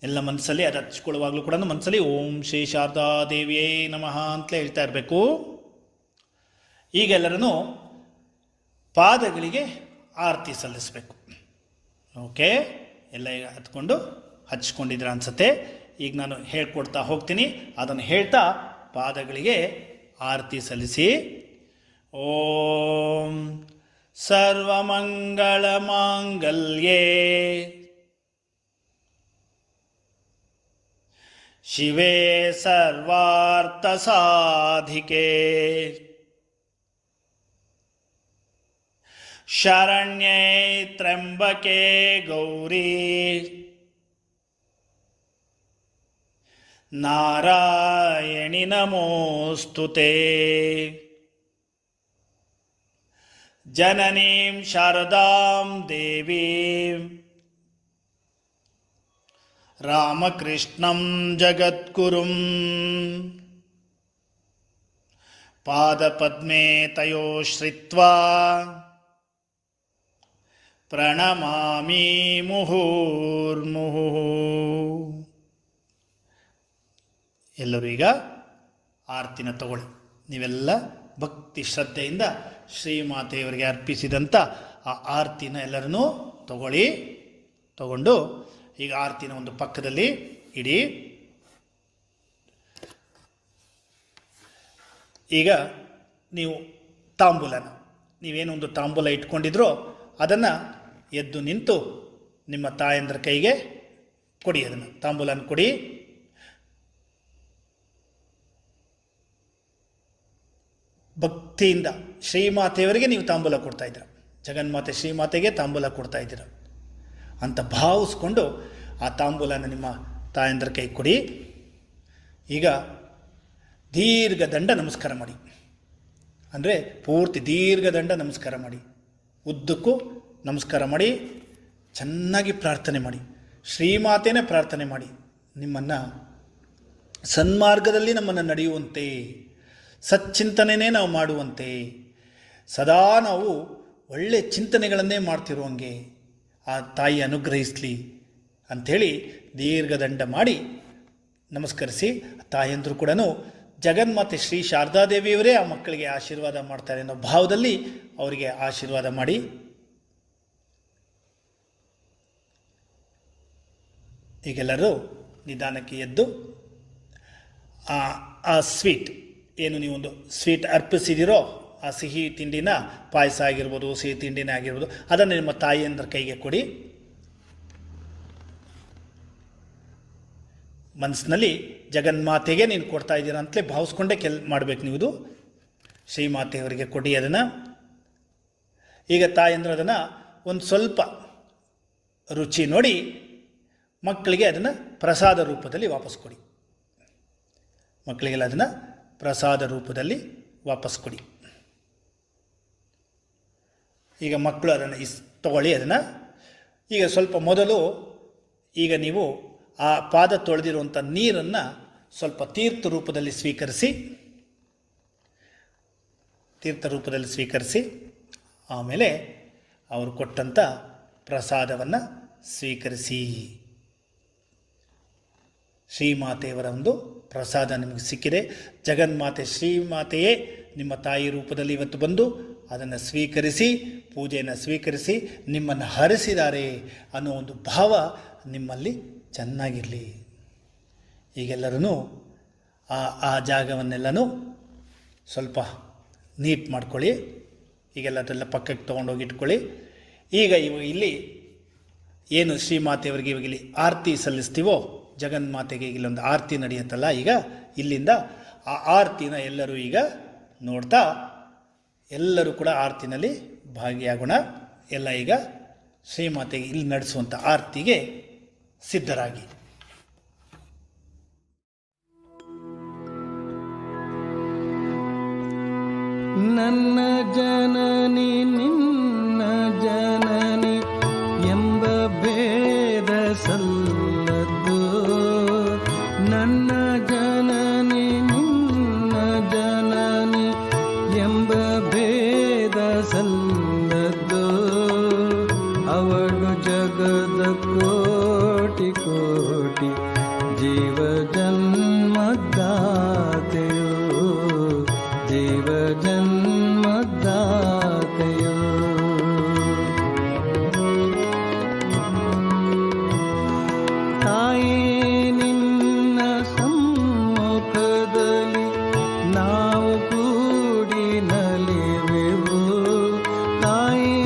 ಎಲ್ಲ ಮನಸ್ಸಲ್ಲಿ ಅದು ಹಚ್ಕೊಳ್ಳುವಾಗಲೂ ಕೂಡ ಮನಸ್ಸಲ್ಲಿ ಓಂ ಶ್ರೀ ಶಾರದಾದೇವಿಯೇ ನಮಃ ಅಂತಲೇ ಹೇಳ್ತಾ ಇರಬೇಕು. ಈಗೆಲ್ಲರೂ ಪಾದಗಳಿಗೆ ಆರತಿ ಸಲ್ಲಿಸಬೇಕು. ಓಕೆ, ಎಲ್ಲ ಈಗ ಹತ್ಕೊಂಡು ಹಚ್ಕೊಂಡಿದ್ರ ಅನ್ಸುತ್ತೆ. ಈಗ ನಾನು ಹೇಳ್ಕೊಡ್ತಾ ಹೋಗ್ತೀನಿ, ಅದನ್ನು ಹೇಳ್ತಾ ಪಾದಗಳಿಗೆ ಆರತಿ ಸಲ್ಲಿಸಿ. ಓಂ ಸರ್ವಮಂಗಳಮಾಂಗಲ್ಯೇ ಶಿವೆ ಸರ್ವಾರ್ಥಸಾಧಿಕೆ ಶರಣ್ಯೇ ತ್ರ್ಯಂಬಕೆ ಗೌರಿ ನಾರಾಯಣಿ ನಮೋಸ್ತುತೆ. ಜನನೀಂ ಶಾರದಾಂ ದೇವೀಂ ರಾಮಕೃಷ್ಣಂ ಜಗದ್ಗುರುಂ ಪಾದಪದ್ಮೇ ತಯೋ ಶ್ರಿತ್ವಾ ಪ್ರಣಮಾಮಿ ಮುಹುರ್ಮುಹುಃ. ಎಲ್ಲರೂ ಈಗ ಆರತಿನ ತಗೊಳ್ಳಿ. ನೀವೆಲ್ಲ ಭಕ್ತಿ ಶ್ರದ್ಧೆಯಿಂದ ಶ್ರೀಮಾತೆಯವರಿಗೆ ಅರ್ಪಿಸಿದಂಥ ಆ ಆರತಿನ ಎಲ್ಲರನ್ನೂ ತಗೊಂಡು ಈಗ ಆರತಿನ ಒಂದು ಪಕ್ಕದಲ್ಲಿ ಇಡಿ. ಈಗ ನೀವು ತಾಂಬೂಲನ ನೀವೇನೊಂದು ತಾಂಬೂಲ ಇಟ್ಕೊಂಡಿದ್ರೋ ಅದನ್ನು ಎದ್ದು ನಿಂತು ನಿಮ್ಮ ತಾಯಂದ್ರ ಕೈಗೆ ಕೊಡಿ. ಅದನ್ನು ತಾಂಬೂಲನ ಕೊಡಿ. ಭಕ್ತಿಯಿಂದ ಶ್ರೀಮಾತೆಯವರಿಗೆ ನೀವು ತಾಂಬೂಲ ಕೊಡ್ತಾ ಇದ್ದೀರ, ಜಗನ್ಮಾತೆ ಶ್ರೀಮಾತೆಗೆ ತಾಂಬೂಲ ಕೊಡ್ತಾ ಇದ್ದೀರ ಅಂತ ಭಾವಿಸ್ಕೊಂಡು ಆ ತಾಂಬೂಲನ ನಿಮ್ಮ ತಾಯಂದ್ರ ಕೈ ಕೊಡಿ. ಈಗ ದೀರ್ಘ ದಂಡ ನಮಸ್ಕಾರ ಮಾಡಿ, ಅಂದರೆ ಪೂರ್ತಿ ದೀರ್ಘ ದಂಡ ನಮಸ್ಕಾರ ಮಾಡಿ, ಉದ್ದಕ್ಕೂ ನಮಸ್ಕಾರ ಮಾಡಿ, ಚೆನ್ನಾಗಿ ಪ್ರಾರ್ಥನೆ ಮಾಡಿ, ಶ್ರೀಮಾತೆನೇ ಪ್ರಾರ್ಥನೆ ಮಾಡಿ ನಿಮ್ಮನ್ನು ಸನ್ಮಾರ್ಗದಲ್ಲಿ ನಮ್ಮನ್ನು ನಡೆಯುವಂತೆ, ಸಚ್ಚಿಂತನೆಯೇ ನಾವು ಮಾಡುವಂತೆ, ಸದಾ ನಾವು ಒಳ್ಳೆಯ ಚಿಂತನೆಗಳನ್ನೇ ಮಾಡ್ತಿರುವಂಗೆ ಆ ತಾಯಿ ಅನುಗ್ರಹಿಸಲಿ ಅಂಥೇಳಿ ದೀರ್ಘದಂಡ ಮಾಡಿ ನಮಸ್ಕರಿಸಿ. ತಾಯಂದರು ಕೂಡ ಜಗನ್ಮಾತೆ ಶ್ರೀ ಶಾರದಾದೇವಿಯವರೇ ಆ ಮಕ್ಕಳಿಗೆ ಆಶೀರ್ವಾದ ಮಾಡ್ತಾರೆ ಅನ್ನೋ ಭಾವದಲ್ಲಿ ಅವರಿಗೆ ಆಶೀರ್ವಾದ ಮಾಡಿ. ಈಗೆಲ್ಲರೂ ನಿಧಾನಕ್ಕೆ ಎದ್ದು ಆ ಸ್ವೀಟ್ ಏನು ನೀವೊಂದು ಸ್ವೀಟ್ ಅರ್ಪಿಸಿದಿರೋ ಆ ಸಿಹಿ ತಿಂಡಿನ, ಪಾಯಸ ಆಗಿರ್ಬೋದು, ಸಿಹಿ ತಿಂಡಿನೇ ಆಗಿರ್ಬೋದು, ಅದನ್ನು ನಿಮ್ಮ ತಾಯಿಯಂದ್ರ ಕೈಗೆ ಕೊಡಿ. ಮನಸ್ಸಿನಲ್ಲಿ ಜಗನ್ಮಾತೆಗೆ ನೀನು ಕೊಡ್ತಾ ಇದ್ದೀರಾ ಅಂತಲೇ ಭಾವಿಸ್ಕೊಂಡೇ ಮಾಡಬೇಕು ನೀವು. ಇದು ಶ್ರೀಮಾತೆಯವರಿಗೆ ಕೊಡಿ ಅದನ್ನು. ಈಗ ತಾಯಂದ್ರ ಅದನ್ನು ಒಂದು ಸ್ವಲ್ಪ ರುಚಿ ನೋಡಿ ಮಕ್ಕಳಿಗೆ ಅದನ್ನು ಪ್ರಸಾದ ರೂಪದಲ್ಲಿ ವಾಪಸ್ ಕೊಡಿ. ಮಕ್ಕಳಿಗೆಲ್ಲ ಅದನ್ನು ಪ್ರಸಾದ ರೂಪದಲ್ಲಿ ವಾಪಸ್ ಕೊಡಿ. ಈಗ ಮಕ್ಕಳು ಅದನ್ನು ತಗೊಳ್ಳಿ ಅದನ್ನು. ಈಗ ಸ್ವಲ್ಪ ಮೊದಲು ಈಗ ನೀವು ಆ ಪಾದ ತೊಳೆದಿರುವಂಥ ನೀರನ್ನು ಸ್ವಲ್ಪ ತೀರ್ಥ ರೂಪದಲ್ಲಿ ಸ್ವೀಕರಿಸಿ ಆಮೇಲೆ ಅವರು ಕೊಟ್ಟಂಥ ಪ್ರಸಾದವನ್ನು ಸ್ವೀಕರಿಸಿ. ಶ್ರೀಮಾತೆಯವರ ಒಂದು ಪ್ರಸಾದ ನಿಮಗೆ ಸಿಕ್ಕಿದೆ. ಜಗನ್ಮಾತೆ ಶ್ರೀಮಾತೆಯೇ ನಿಮ್ಮ ತಾಯಿ ರೂಪದಲ್ಲಿ ಇವತ್ತು ಬಂದು ಅದನ್ನು ಸ್ವೀಕರಿಸಿ, ಪೂಜೆಯನ್ನು ಸ್ವೀಕರಿಸಿ ನಿಮ್ಮನ್ನು ಹರಿಸಿದ್ದಾರೆ ಅನ್ನೋ ಒಂದು ಭಾವ ನಿಮ್ಮಲ್ಲಿ ಚೆನ್ನಾಗಿರಲಿ. ಈಗೆಲ್ಲರೂ ಆ ಜಾಗವನ್ನೆಲ್ಲನೂ ಸ್ವಲ್ಪ ನೀಟ್ ಮಾಡ್ಕೊಳ್ಳಿ. ಈಗೆಲ್ಲ ಅದೆಲ್ಲ ಪಕ್ಕಕ್ಕೆ ತೊಗೊಂಡೋಗಿ ಇಟ್ಕೊಳ್ಳಿ. ಈಗ ಇಲ್ಲಿ ಏನು ಶ್ರೀಮಾತೆಯವರಿಗೆ ಇವಾಗ ಇಲ್ಲಿ ಆರತಿ ಸಲ್ಲಿಸ್ತೀವೋ, ಜಗನ್ಮಾತೆಗೆ ಇಲ್ಲೊಂದು ಆರತಿ ನಡೆಯುತ್ತಲ್ಲ, ಈಗ ಇಲ್ಲಿಂದ ಆ ಆರತಿನ ಎಲ್ಲರೂ ಈಗ ನೋಡ್ತಾ ಎಲ್ಲರೂ ಕೂಡ ಆರತಿನಲ್ಲಿ ಭಾಗಿಯಾಗೋಣ. ಎಲ್ಲ ಈಗ ಶ್ರೀಮಾತೆಗೆ ಇಲ್ಲಿ ನಡೆಸುವಂಥ ಆರತಿಗೆ ಸಿದ್ಧರಾಗಿ. ನನ್ನ ಜನನಿ ನಿನ್ನ ಜನನಿ ಎಂಬ ಭೇದ ಸಲ್ಲದ್ದು, ನನ್ನ ಜನನಿ ನಿನ್ನ ಜನನಿ ಎಂಬ ಭೇದ ಸಲ್ಲದ್ದು, ಅವಳು ಜಗದ ಕೋಟಿ ಕೋಟಿ ಜೀವ ಜನ್ಮದಾತೆಯೋ, ಜೀವ ಜನ್ಮದಾತೆಯೋ. ತಾಯೇ ನಿನ್ನ ಸಮ್ಮುಖದಲ್ಲಿ ನಾವು ಕೂಡಿ ನಲಿವೆವು, ತಾಯೇ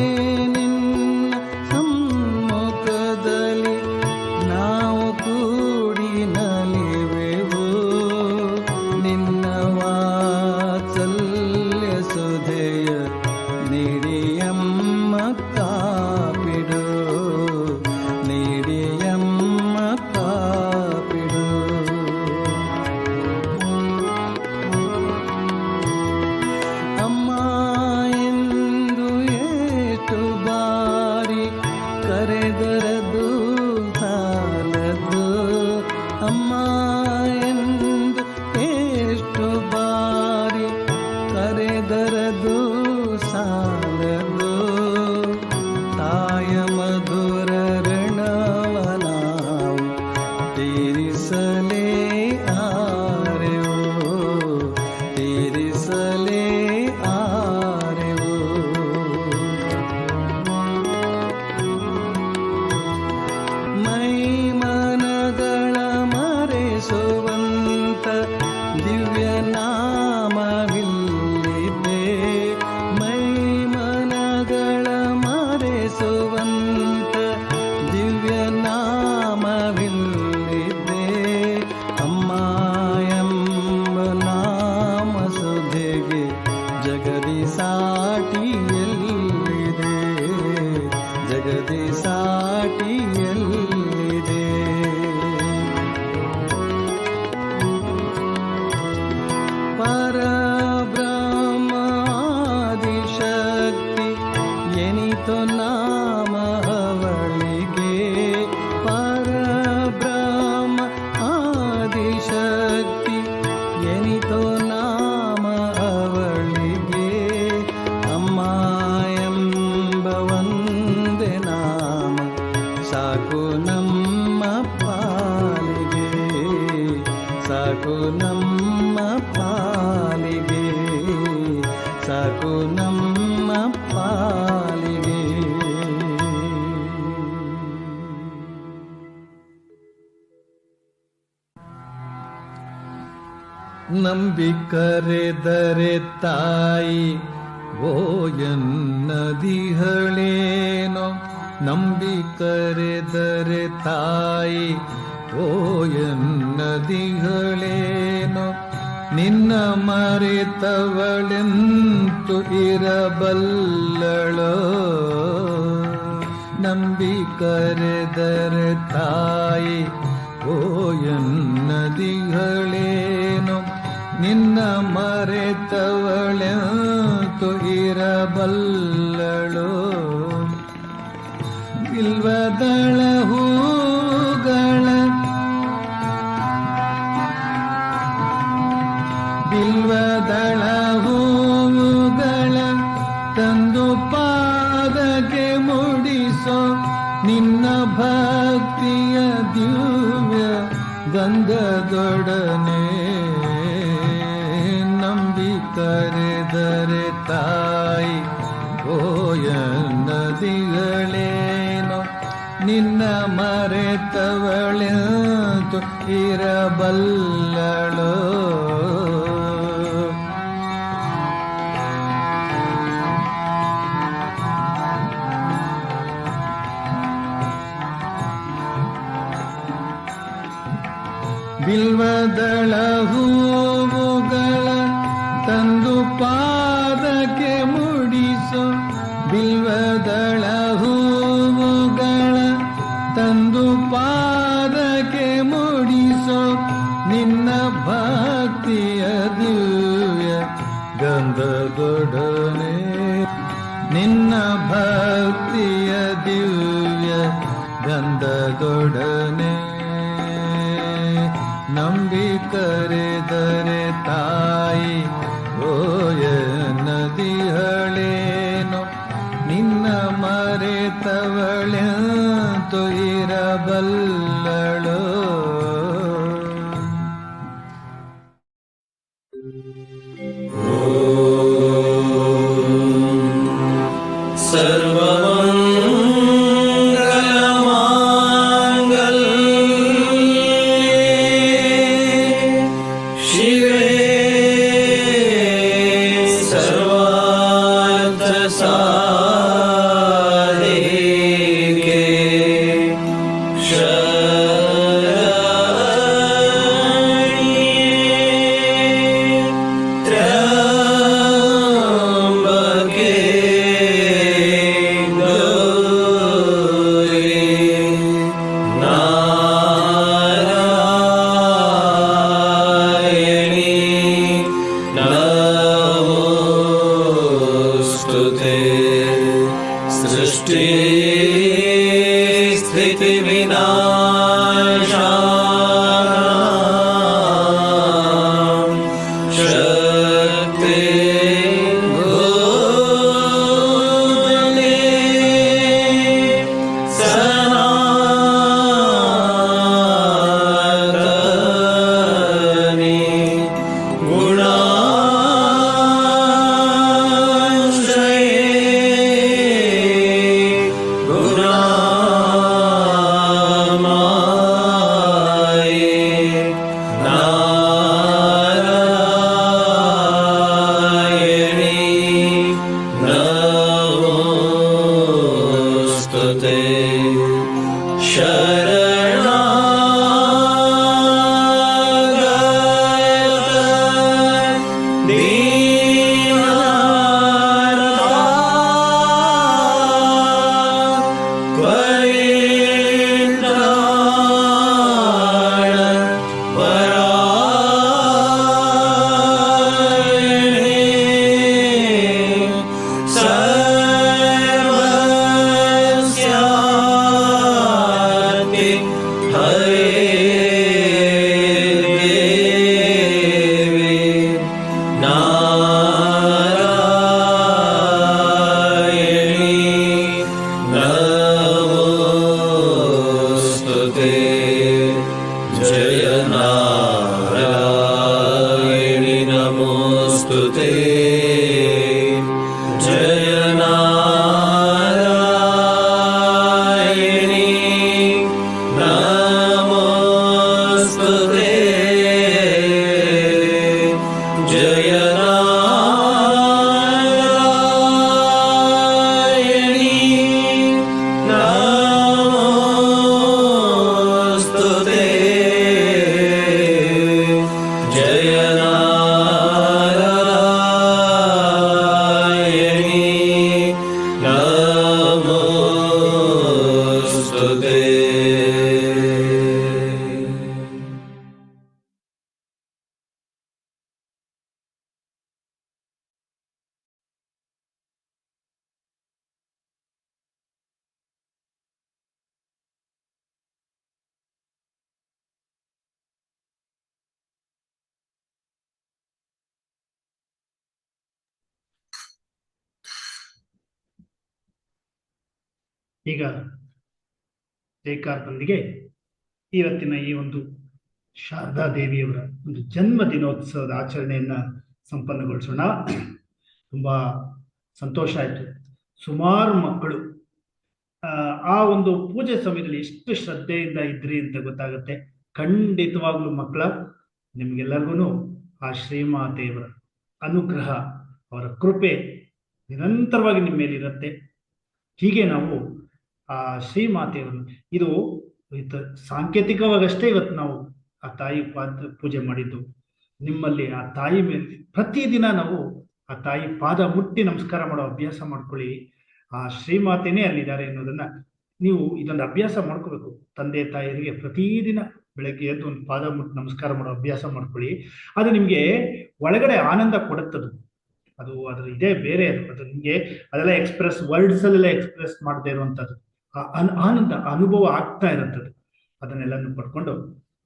ಸಾಟಿಯಲ್ಲಿದೆ, ಜಗದಿ ಸಾಟಿಯಲ್ಲಿದೆ. ಪರಬ್ರಹ್ಮಾದಿಶಕ್ತಿ ಎನಿತು ನಾಮ ಅವಳಿಗೆ, ಪರಬ್ರಹ್ಮ ಆದಿಶಕ್ತಿ ಎನಿತು ನಾಮ ಅವಳಿಗೆ. ಅಮ್ಮ ಎಂಬ ಒಂದೇ ನಾಮ ಸಾಕು ನಮ್ಮ ಪಾಲಿಗೆ, ಸಾಕು ನಮ್ಮ ಪಾಲಿಗೆ, ಸಾಕು ನಮ್ಮ ಪಾಲಿಗೆ. ನಂಬಿ ಕರೆದರೆ ತಾಯಿ ಓ ಎನ್ನದಿಹಳೇನೋ, ನಂಬಿ ಕರೆದರೆ ತಾಯಿ ಓ ಎನ್ನದಿಹಳೇನೋ. ನಿನ್ನ ಮರೆತವಳೆಂತು ಇರಬಲ್ಲಳೋ, ನಂಬಿ ಕರೆದರೆ ತಾಯಿ ಓ ಎನ್ನದಿಹಳೇನೋ. ನಿನ್ನ ಮರೆತವಳೆಂತು ಇರಬಲ್ಲಳೋ. ಬಿಲ್ವದಳ ಹೂಗಳ ಬಿಲ್ವದಳ ಹೂಗಳ ತಂದು ಪಾದಕ್ಕೆ ಮುಡಿಸೋ, ನಿನ್ನ ಭಕ್ತಿಯ ದಿವ್ಯ ಗಂಧದೊಡನೆ. ನಂಬಿ ಕರೆದರೆ ತಾಯಿ ಓ ಎನ್ನದಿಗಳೇನೋ. ನಿನ್ನ ಮರೆತವಳೆಂತು ಇರಬಲ್ಲಳೋ. ಬಿಲ್ವದಳ ಹೂವುಗಳ ತಂದು ಪಾದಕ್ಕೆ ಮುಡಿಸೋ, ಬಿಲ್ವದಳ ಹೂವುಗಳ ತಂದು ಪಾದಕ್ಕೆ ಮುಡಿಸೋ. ನಿನ್ನ ಭಕ್ತಿಯ ದಿವ್ಯ ಗಂಧದೊಡನೆ, ನಿನ್ನ ಭಕ್ತಿಯ ದಿವ್ಯ ಗಂಧದೊಡನೆ. ನಂಬಿ ಕರೆದರೆ ತಾಯಿ ಓ ಎನ್ನದಿಹಳೇನೋ. ನಿನ್ನ ಮರೆತವಳೆಂತು ಇರಬಲ್ಲಳೋ. ಈಗ ಜೈಕಾರದೊಂದಿಗೆ ಇವತ್ತಿನ ಈ ಒಂದು ಶಾರದಾ ದೇವಿಯವರ ಒಂದು ಜನ್ಮ ದಿನೋತ್ಸವದ ಆಚರಣೆಯನ್ನ ಸಂಪನ್ನಗೊಳಿಸೋಣ. ತುಂಬಾ ಸಂತೋಷ ಆಯಿತು. ಸುಮಾರು ಮಕ್ಕಳು ಆ ಒಂದು ಪೂಜೆ ಸಮಯದಲ್ಲಿ ಎಷ್ಟು ಶ್ರದ್ಧೆಯಿಂದ ಇದ್ರಿ ಅಂತ ಗೊತ್ತಾಗುತ್ತೆ. ಖಂಡಿತವಾಗ್ಲೂ ಮಕ್ಕಳ, ನಿಮ್ಗೆಲ್ಲರಿಗೂ ಆ ಶ್ರೀಮಾತೆಯವರ ಅನುಗ್ರಹ, ಅವರ ಕೃಪೆ ನಿರಂತರವಾಗಿ ನಿಮ್ಮ ಮೇಲಿರುತ್ತೆ. ಹೀಗೆ ನಾವು ಆ ಶ್ರೀಮಾತೆಯವರು, ಇದು ಸಾಂಕೇತಿಕವಾಗಷ್ಟೇ ಇವತ್ತು ನಾವು ಆ ತಾಯಿ ಪೂಜೆ ಮಾಡಿದ್ದು. ನಿಮ್ಮಲ್ಲಿ ಆ ತಾಯಿ ಮೇಲೆ ಪ್ರತಿದಿನ ನಾವು ಆ ತಾಯಿ ಪಾದ ಮುಟ್ಟಿ ನಮಸ್ಕಾರ ಮಾಡೋ ಅಭ್ಯಾಸ ಮಾಡ್ಕೊಳ್ಳಿ. ಆ ಶ್ರೀಮಾತೆನೇ ಅಲ್ಲಿದ್ದಾರೆ ಅನ್ನೋದನ್ನ ನೀವು ಇದೊಂದು ಅಭ್ಯಾಸ ಮಾಡ್ಕೋಬೇಕು. ತಂದೆ ತಾಯಿಯರಿಗೆ ಪ್ರತಿದಿನ ಬೆಳಗ್ಗೆ ಎದ್ದು ಒಂದು ಪಾದ ಮುಟ್ಟಿ ನಮಸ್ಕಾರ ಮಾಡೋ ಅಭ್ಯಾಸ ಮಾಡ್ಕೊಳ್ಳಿ. ಅದು ನಿಮ್ಗೆ ಒಳಗಡೆ ಆನಂದ ಕೊಡುತ್ತದು. ಅದು ಅದ್ರ ಇದೇ ಬೇರೆ. ಅದು ನಿಮ್ಗೆ ಅದೆಲ್ಲ ಎಕ್ಸ್ಪ್ರೆಸ್, ವರ್ಡ್ಸ್ ಅಲ್ಲೆಲ್ಲ ಎಕ್ಸ್ಪ್ರೆಸ್ ಮಾಡದೇ ಇರುವಂತದ್ದು ಆನಂದ ಅನುಭವ ಆಗ್ತಾ ಇರುತ್ತದೆ. ಅದನ್ನೆಲ್ಲನೂ ಪಡ್ಕೊಂಡು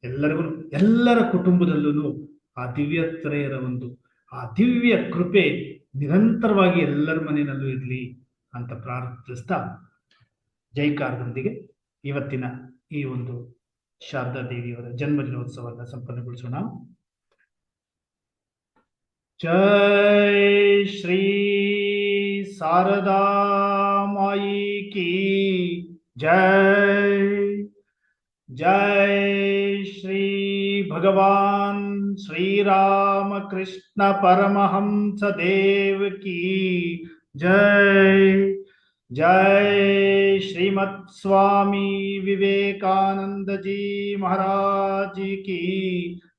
ಎಲ್ಲರಿಗೂ, ಎಲ್ಲರ ಕುಟುಂಬದಲ್ಲೂ ಆ ದಿವ್ಯತ್ರಯರ ಒಂದು ಆ ದಿವ್ಯ ಕೃಪೆ ನಿರಂತರವಾಗಿ ಎಲ್ಲರ ಮನೆಯಲ್ಲೂ ಇರಲಿ ಅಂತ ಪ್ರಾರ್ಥಿಸ್ತಾ, ಜೈಕಾರದೊಂದಿಗೆ ಇವತ್ತಿನ ಈ ಒಂದು ಶಾರದಾ ದೇವಿಯವರ ಜನ್ಮದಿನೋತ್ಸವವನ್ನು ಸಂಪನ್ನಗೊಳಿಸೋಣ. जय श्री शारदा माई की जय. जय श्री भगवान श्री राम कृष्ण परमहंस देव की जय. जय श्रीमत् स्वामी विवेकानंद जी महाराज की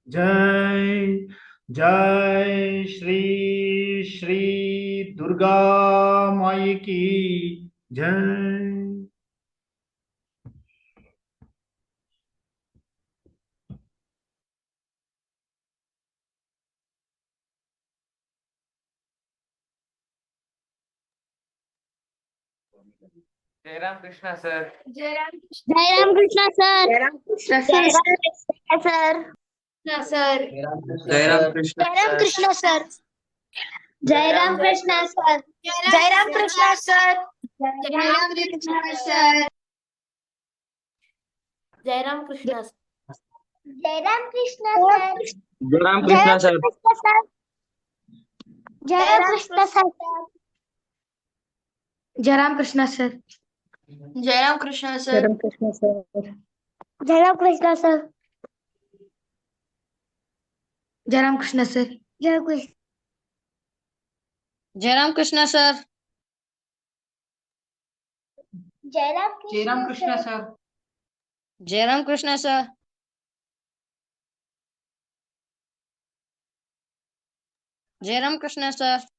जय. जय श्री श्री दुर्गा माई की जय. जय राम कृष्णा सर. जय राम कृष्णा सर. जय राम कृष्णा सर. सर. जय राम कृष्णा जय राम कृष्णा सर. जय राम कृष्णा सर. जय राम कृष्णा सर. जय राम कृष्णा सर. जय राम कृष्णा सर. जय राम कृष्णा सर. जय राम कृष्णा सर. जय राम कृष्णा सर. जय राम कृष्णा सर. जय राम कृष्णा सर. जय राम कृष्णा सर. जय राम कृष्णा सर. जय राम कृष्णा सर. जय राम कृष्णा सर. जय राम कृष्णा सर. जय राम कृष्णा सर. जय राम कृष्णा सर.